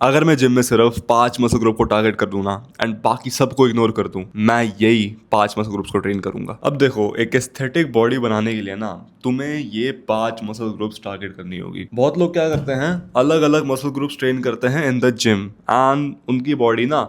अगर मैं जिम में सिर्फ 5 मसल ग्रुप को टारगेट कर दूं ना एंड बाकी सबको इग्नोर कर दूं, मैं यही 5 मसल ग्रुप्स को ट्रेन करूंगा। अब देखो, एक एस्थेटिक बॉडी बनाने के लिए ना तुम्हें ये 5 मसल ग्रुप्स टारगेट करनी होगी। बहुत लोग क्या करते हैं, अलग अलग मसल ग्रुप्स ट्रेन करते हैं इन द जिम एंड उनकी बॉडी ना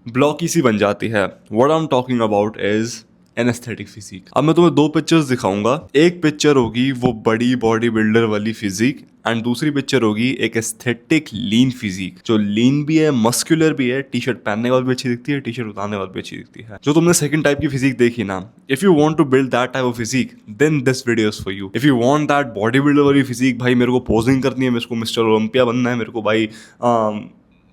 ब्लॉकी सी बन जाती है। What I am talking about is an aesthetic physique. अब मैं तुम्हें 2 पिक्चर्स दिखाऊंगा। एक पिक्चर होगी वो बड़ी बॉडी बिल्डर वाली फिजिक एंड दूसरी पिक्चर होगी एक एस्थेटिक लीन फिजिक, जो लीन भी है, मस्कुलर भी है, टी शर्ट पहनने के बाद भी अच्छी दिखती है, टी शर्ट उतारने के बाद भी अच्छी दिखती है। जो तुमने सेकंड टाइप की फिजिक देखी ना, if you want to build that type of physique then this video is for you. If you want that body builder वाली फिजिक, भाई मेरे को पोजिंग करनी है, मेरे को मिस्टर ओलंपिया बनना है, मेरे को भाई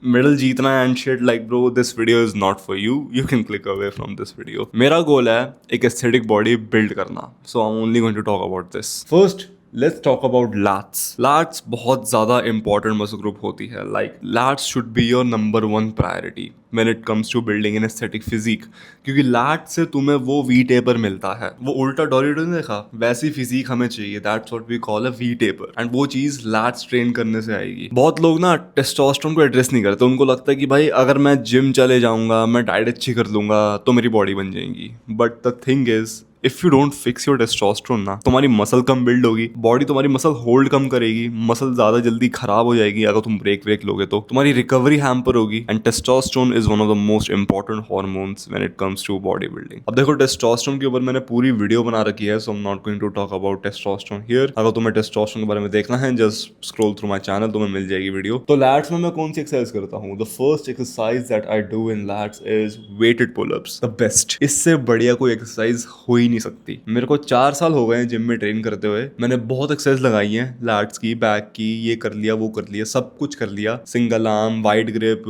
मेडल जीतना है and shit, like bro this video is not for you, you can click away from this video. मेरा गोल है एक एस्थेटिक बॉडी बिल्ड करना, so I am only going to talk about this. First let's talk about lats. Lats बहुत ज्यादा important muscle group होती है। Like lats should be your number 1 priority when it comes to building an aesthetic physique, क्योंकि lat से तुम्हें वो we taper मिलता है। वो उल्टा डोरिटो नहीं देखा, वैसी फिजिक हमें चाहिए, that's what we call a V taper and वो चीज लैट्स ट्रेन करने से आएगी। बहुत लोग ना टेस्टोस्टेरोन को एड्रेस नहीं करते, उनको लगता है कि भाई अगर मैं जिम चले जाऊंगा, मैं डाइट अच्छी कर लूंगा तो मेरी बॉडी बन जाएगी। But the thing is if you don't fix your testosterone ना, तुम्हारी मसल कम बिल्ड होगी, बॉडी तुम्हारी मसल होल्ड कम करेगी, मसल ज्यादा जल्दी खराब हो जाएगी। अगर तुम ब्रेक लोगे तो तुम्हारी रिकवरी हैम्पर होगी and testosterone is one of the most important hormones when it comes to body building. अब देखो, टेस्टोस्टेरोन के ऊपर मैंने पूरी वीडियो बना रखी है, so I am not going to talk about testosterone here. अगर तुम्हें टेस्टोस्टेरोन के बारे में देखना है, just scroll through my channel, तुम्हें मिल जाएगी वीडियो। तो लैट्स में मैं कौन सी एक्सरसाइज करता हूँ? The first exercise that I do in lats is weighted pullups, the best. इससे बढ़िया कोई एक्सरसाइज हो ही नहीं सकती। मेरे को 4 साल हो गए हैं जिम में ट्रेन करते हुए, मैंने बहुत एक्सरसाइज लगाई है, लैट्स की, बैक की, ये कर लिया, वो कर लिया, सब कुछ कर लिया, single arm, wide grip,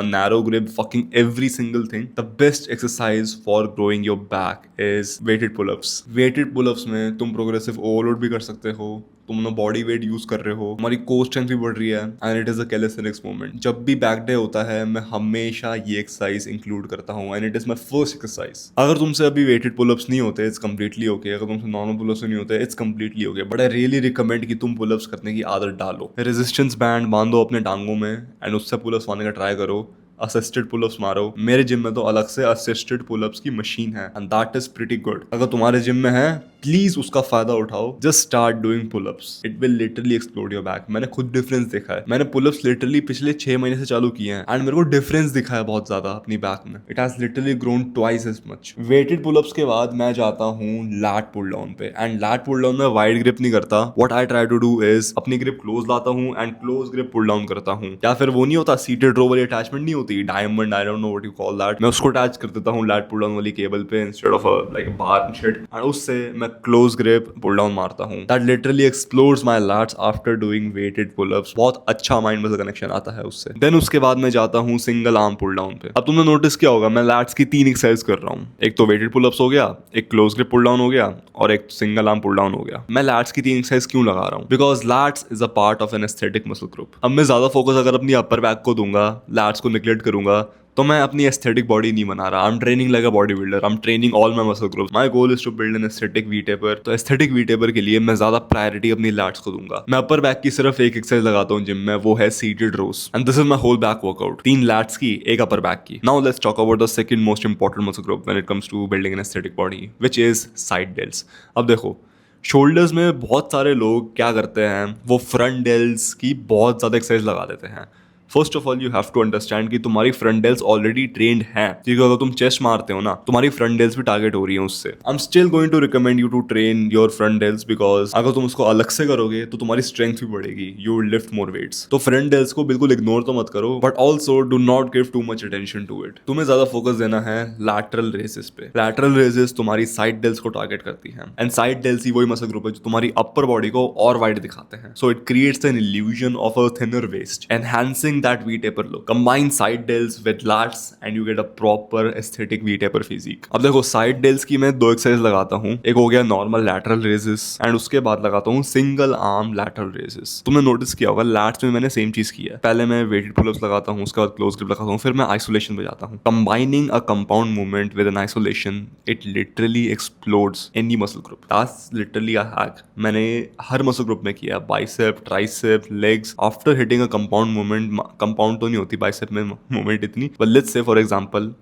narrow grip, fucking every single thing. The best exercise for growing your back is weighted pullups. Weighted pullups में तुम प्रोग्रेसिव ओवरलोड भी कर सकते हो, तुम ना बॉडी वेट यूज कर रहे हो, हमारी कोर स्ट्रेंथ भी बढ़ रही है and it is a calisthenics movement. जब भी बैक डे होता है मैं हमेशा ये एक्सरसाइज इंक्लूड करता हूँ and it is my first exercise. अगर तुमसे अभी वेटेड पुलअप्स नहीं होते, इट्स कंप्लीटली ओके। अगर तुमसे नॉर्मल पुलअप्स नहीं होते, it's completely okay. But I really recommend कि तुम पुलअप्स करने की आदत डालो। रेजिस्टेंस बैंड बांधो अपने टांगों में एंड उससे पुलअप्स मारने का ट्राई करो। असिस्टेड पुलअप्स मारो। मेरे जिम में तो अलग से असिस्टेड पुलअप्स की मशीन है and that is pretty good. अगर तुम्हारे जिम में है, प्लीज उसका फायदा उठाओ। Just start doing pullups, it will literally explode your back. मैंने खुद डिफरेंस देखा है। मैंने पुलअप्स लिटरली पिछले 6 महीने से चालू किए हैं एंड मेरे को डिफरेंस दिखा है बहुत ज्यादा अपनी बैक में। It has literally grown twice as much. Weighted pullups के बाद मैं जाता हूँ लैट पुल डाउन पे एंड लैट पुल डाउन में वाइड ग्रिप नहीं करता। What I try to do is अपनी ग्रिप क्लोज लाता हूँ and close grip pull down करता हूँ। या फिर वो नहीं होता सीटेड रो वाली अटैचमेंट नहीं होती, diamond, I don't know what you call that, मैं उसको अटैच कर देता हूँ लैट पुल डाउन वाली केबल पे instead of like bar and shit, and उससे मैं क्लोज ग्रिप पुल डाउन मारता हूँ। That literally explores my lats after doing weighted pullups. बहुत अच्छा माइंड मसल कनेक्शन आता है उससे। देन उसके बाद मैं जाता हूँ सिंगल आर्म पुल डाउन पे। अब तुमने नोटिस किया होगा मैं लैट्स की 3 एक्सरसाइज कर रहा हूँ। एक तो वेटेड पुलअप्स हो गया, एक क्लोज ग्रिप पुल डाउन हो गया और एक सिंगल आर्म पुल डाउन हो गया। मैं लैट्स की 3 एक्सरसाइज क्यों लगा रहा हूँ? Because lats is a part of an aesthetic muscle group. अब मैं ज्यादा फोकस अगर अपनी अपर बैक को दूंगा, लैट्स को निगलेक्ट करूंगा, तो मैं अपनी एस्थेटिक बॉडी नहीं बना रहा। I am training like a body builder, I am training all my muscle groups. My goal is to build an aesthetic V taper. तो एस्थेटिक वी टेपर के लिए मैं ज्यादा प्रायोरिटी अपनी लैट्स को दूंगा। मैं अपर बैक की सिर्फ एक एक्सरसाइज लगाता हूँ जिम में, वो है seated rows and this is my whole back workout. 3 lats की, एक अपर बैक की। Now let's talk about the second most important muscle group when it comes to building an aesthetic body, which is side delts. अब देखो, shoulders में बहुत सारे लोग क्या करते हैं, वो फ्रंट डेल्स की बहुत ज्यादा एक्सरसाइज लगा देते हैं। First of all you have to understand कि तुम्हारी फ्रंट डेल्स ऑलरेडी ट्रेंड हैं, क्योंकि अगर तुम चेस्ट मारते हो ना, तुम्हारी फ्रंट डेल्स भी टारगेट हो रही है उससे। I am still going to recommend you to train your front delts, because अगर तुम उसको अलग से करोगे तो तुम्हारी स्ट्रेंथ भी बढ़ेगी, you will lift more weights. तो फ्रंट डेल्स को बिल्कुल इग्नोर तो मत करो, but also do not give too much attention to it. तुम्हें ज्यादा फोकस देना है लैटरल रेसेस पे। लैटरल रेसेस तुम्हारी साइड डेल्स को टारगेट करती है एंड साइड डेल्स ही वही मसल ग्रुप है जो तुम्हारी अपर बॉडी को और वाइड दिखाते हैं। So it creates an illusion of a thinner waist, enhancing that V taper look. Combine side delts with lats and you get a proper aesthetic V-taper physique. अब देखो, side dells की मैं 2 exercise लगाता हूँ। एक हो गया नॉर्मल लैटरल रेजेस एंड उसके बाद लगाता हूँ सिंगल आर्म लैटरल रेजेस। तुमने नोटिस किया होगा लैट्स में मैंने सेम चीज किया है। पहले मैं वेटेड पुलअप्स लगाता हूँ, उसके बाद क्लोज ग्रिप लगाता हूँ, फिर मैं आइसोलेशन पे जाता हूँ। Combining a compound movement with an isolation, it literally explodes any muscle group. That's literally a hack. मैंने हर मसल ग्रुप में किया, bicep, tricep, legs. After hitting a compound movement compound तो नहीं होती बाइसेप में मूवमेंट इतनी, but let's say for example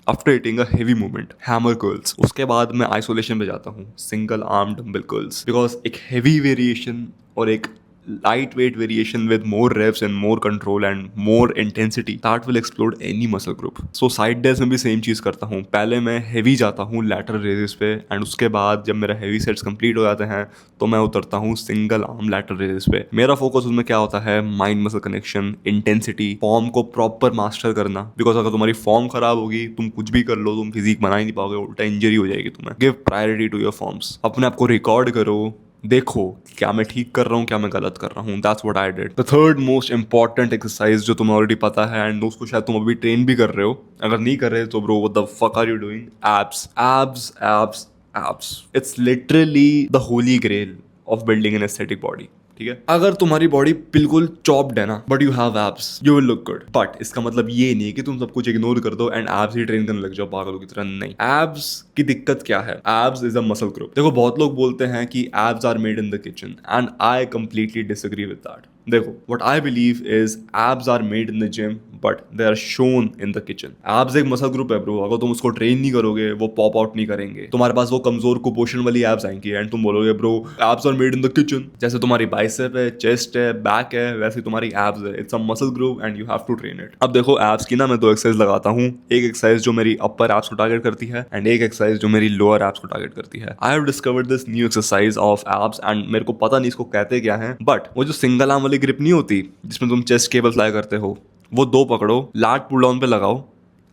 after hitting a heavy movement hammer curls, उसके बाद मैं आइसोलेशन पे जाता हूँ single arm dumbbell curls, because एक हेवी वेरिएशन और एक light weight variation with more reps and more control and more intensity that will explode any muscle group. So side days में भी सेम चीज़ करता हूँ, पहले मैं हेवी जाता हूँ लैटरल रेजेस पे एंड उसके बाद जब मेरा हेवी सेट्स कंप्लीट हो जाते हैं तो मैं उतरता हूँ सिंगल आर्म लैटरल रेजेस पे। मेरा फोकस उसमें क्या होता है, mind muscle connection, intensity, form को प्रॉपर मास्टर करना, बिकॉज अगर तुम्हारी फॉर्म खराब होगी तुम कुछ भी कर लो तुम फिजिक बना ही नहीं पाओगे, उल्टा इंजरी हो जाएगी तुम्हें। Give priority to your forms, अपने आप को रिकॉर्ड करो, देखो क्या मैं ठीक कर रहा हूँ क्या मैं गलत कर रहा हूँ। That's what I did. The third most important exercise जो तुम्हें ऑलरेडी पता है एंड उसको शायद तुम अभी ट्रेन भी कर रहे हो, अगर नहीं कर रहे तो bro what the fuck are you doing, abs abs abs abs. It's literally the holy grail of building an aesthetic body. ठीक है, अगर तुम्हारी बॉडी बिल्कुल चॉप्ड है ना but you have abs you will look good, but इसका मतलब ये नहीं कि तुम सब कुछ इग्नोर कर दो एंड एब्स ही ट्रेन करने लग जाओ पागलों की तरह। नहीं, एब्स की दिक्कत क्या है, abs is a muscle group. देखो बहुत लोग बोलते हैं कि abs are made in the kitchen and I completely disagree with that. देखो what I believe is abs are made in the gym but they are shown in the kitchen. Abs एक muscle group है bro, अगर तुम उसको train नहीं करोगे वो pop out नहीं करेंगे, तुम्हारे पास वो कमजोर कुपोषण वाली एब्स आएंगी एंड तुम बोलोगे bro abs are made in the kitchen. जैसे तुम्हारी बाइसेप है, चेस्ट है, बैक है, वैसे तुम्हारी एब्स है। It's a muscle group and you have to train it. अब देखो एब्स की ना मैं दो एक्सरसाइज लगाता हूँ, एक एक्सरसाइज जो मेरी अपर एब्स को टारगेट करती है एंड एक एक्सरसाइज जो मेरी लोअर एब्स को टारगेट करती है। I have discovered this new exercise of abs and मेरे को पता नहीं इसको कहते क्या है, बट वो जो सिंगल आर्म वाली ग्रिप नहीं होती जिसमें तुम चेस्ट केबल फ्लाई करते हो, वो दो पकड़ो, लाट पुल डाउन पे लगाओ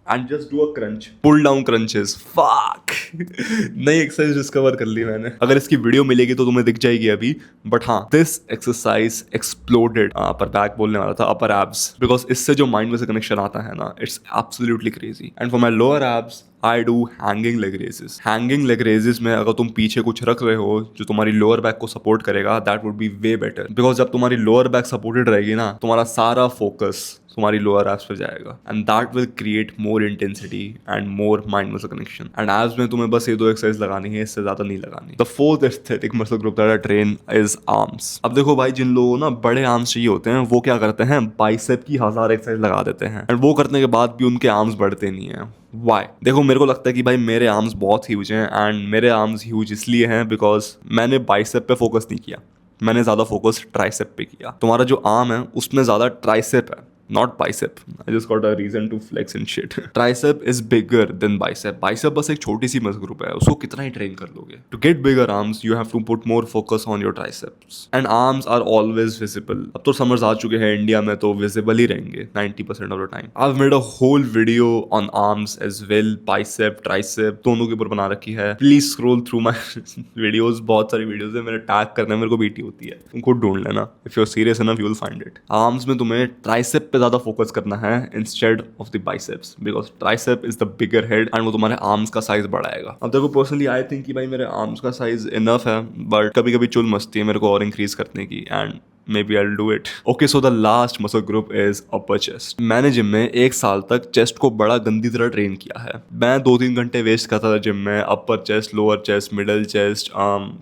and just do a crunch, pull down crunches. Fuck नई एक्सरसाइज डिस्कवर कर ली मैंने, अगर इसकी वीडियो मिलेगी तो तुम्हें दिख जाएगी अभी, बट हाँ this exercise exploded upper back बोलने वाला था, अपर एब्स, बिकॉज इससे जो माइंड में से कनेक्शन आता है ना it's absolutely crazy. And for my lower abs I do hanging leg raises. Hanging leg raises में अगर तुम पीछे कुछ रख रहे हो जो तुम्हारी लोअर बैक को सपोर्ट करेगा that would be way better, because जब तुम्हारी लोअर बैक सपोर्टेड रहेगी ना तुम्हारा सारा फोकस तुम्हारी लोअर एब्स पे जाएगा and that will create more intensity and more mind muscle connection. And abs में तुम्हें बस ये दो एक्सरसाइज लगानी है, इससे ज्यादा नहीं लगानी। The fourth aesthetic muscle group that I train is arms. अब देखो भाई जिन लोगों ना बड़े आर्म्स चाहिए होते हैं वो क्या करते हैं, बाइसेप की 1000 एक्सरसाइज लगा देते हैं एंड वो करने के बाद भी उनके आर्म्स बढ़ते नहीं है। वाई? देखो मेरे को लगता है कि भाई मेरे आर्म्स बहुत ह्यूज हैं एंड मेरे आर्म्स ह्यूज इसलिए हैं बिकॉज मैंने बाइसेप पे फोकस नहीं किया, मैंने ज्यादा फोकस ट्राइसेप पे किया। तुम्हारा जो आर्म है उसमें ज्यादा ट्राइसेप है, not bicep. I just got a reason to flex and shit. Tricep is bigger than bicep. Bicep बस एक छोटी सी मसल ग्रुप है, उसको कितना ही ट्रेन कर लोगे। To get bigger arms, you have to put more focus on your triceps. And arms are always visible. अब तो summers आ चुके हैं इंडिया में तो visible ही रहेंगे 90% of the time. I've made a whole video on arms as well, bicep, tricep दोनों के ऊपर बना रखी है। Please scroll through my videos. बहुत सारी videos है, मेरे टैग करने में मेरे को बीटी होती है, तुम खुद ढूंढ लेना। If you're serious enough, you will find it. Arms में तुम्हें tricep पे ज्यादा फोकस करना है instead of the biceps, because tricep is the bigger head and वो तुम्हारे आर्म्स का साइज बढ़ाएगा। अब देखो पर्सनली आई थिंक कि भाई मेरे आर्म्स का साइज इनफ है, बट कभी कभी चुल मस्ती है मेरे को और इंक्रीज करने की and maybe I'll do it. Okay, so the last muscle group is upper chest. मैंने जिम में 1 साल तक चेस्ट को बड़ा गंदी तरह ट्रेन किया है। मैं 2-3 घंटे वेस्ट करता था जिम में, अपर chest, lower chest, middle chest,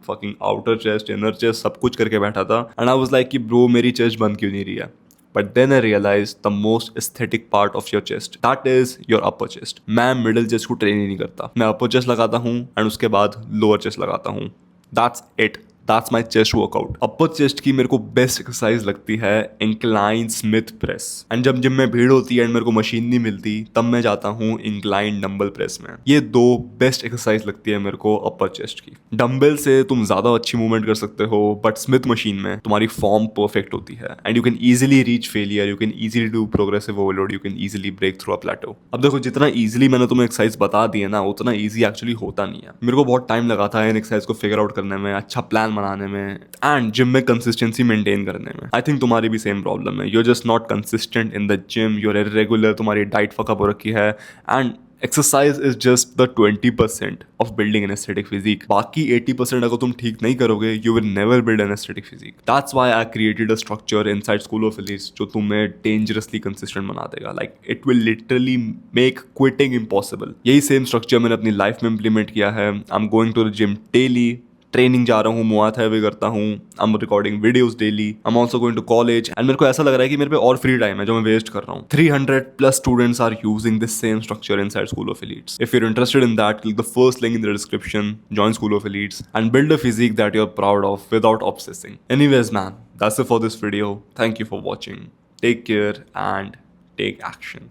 fucking outer chest, inner chest, सब कुछ करके बैठा था एंड आई वाज लाइक कि ब्रो मेरी चेस्ट बंद क्यों नहीं रही है। But then I realized the most aesthetic part of your chest, that is your upper chest. मैं middle chest को ट्रेन ही नहीं करता, मैं upper chest लगाता हूँ एंड उसके बाद lower chest लगाता हूँ। That's it. That's my chest workout. Upper chest की मेरे को बेस्ट एक्सरसाइज लगती है इंक्लाइन स्मिथ प्रेस। एंड जब जिम में भीड़ होती है एंड मेरे को मशीन नहीं मिलती तब मैं जाता हूँ इंक्लाइन डंबल प्रेस में। ये दो बेस्ट एक्सरसाइज लगती है मेरे को अपर चेस्ट की। डंबल से तुम ज्यादा अच्छी मूवमेंट कर सकते हो बट स्मिथ मशीन में तुम्हारी फॉर्म परफेक्ट होती है and you can easily reach failure, you can easily do progressive overload, you can easily break through a plateau. अब देखो जितना ईजिली मैंने तुम्हें एक्सरसाइज बता दी है ना उतना ईजी एक्चुअली होता नहीं है। मेरे को बहुत टाइम लगा था इन एक्सरसाइज को फिगर आउट करने में, अच्छा प्लान बनाने में एंड जिम में कंसिस्टेंसी मेंटेन करने में। आई थिंक तुम्हारी भी सेम प्रॉब्लम है, you are just not consistent in the gym, you are irregular, तुम्हारी डाइट फकअप हो रखी है and exercise is just the 20% of building an aesthetic physique. बाकी 80% अगर तुम ठीक नहीं करोगे you will never build an aesthetic physique. That's why I created a structure inside school of physiques जो तुम्हें डेंजरसली कंसिस्टेंट बना देगा। Like it will literally make quitting impossible. यही सेम स्ट्रक्चर मैंने अपनी लाइफ में इंप्लीमेंट किया है। I am going to the gym daily, training जा रहा हूँ, मुआय थाई भी करता हूँ, I am recording videos daily, I am also going to college and मेरे को ऐसा लग रहा है कि मेरे पे और फ्री टाइम है जो मैं वेस्ट कर रहा हूँ. 300 plus students are using this same structure inside School of Elites. If you're interested in that, click the first link in the description, join School of Elites and build a physique that you're proud of without obsessing. Anyways man, that's it for this video. Thank you for watching. Take care and take action.